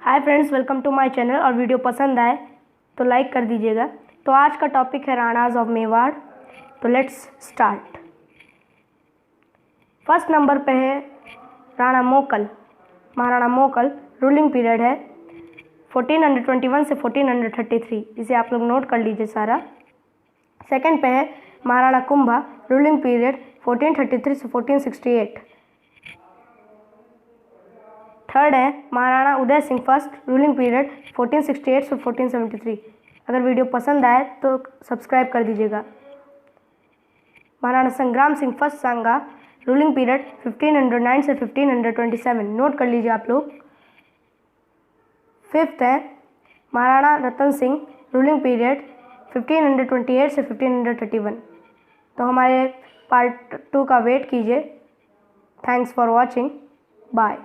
Hi friends, welcome to my channel. और video पसंद आए तो लाइक कर दीजिएगा। तो आज का टॉपिक है राणाज ऑफ मेवाड़। तो लेट्स स्टार्ट। फर्स्ट नंबर पे है राणा मोकल। महाराणा मोकल रूलिंग पीरियड है 1421 से 1433। इसे आप लोग नोट कर लीजिए सारा। सेकंड पे है महाराणा कुंभा रूलिंग पीरियड 1433 से 1468। थर्ड है Maharana Uday Singh first ruling period 1468 से 1473। अगर वीडियो पसंद आए तो सब्सक्राइब कर दीजिएगा। महाराणा संग्राम सिंह फर्स्ट सांगा रूलिंग पीरियड 1509 से 1527। नोट कर लीजिए आप लोग। फिफ्थ है महाराणा रतन सिंह रूलिंग पीरियड 1528 से 1531। तो हमारे पार्ट 2 का वेट कीजिए। Thanks for watching. बाय।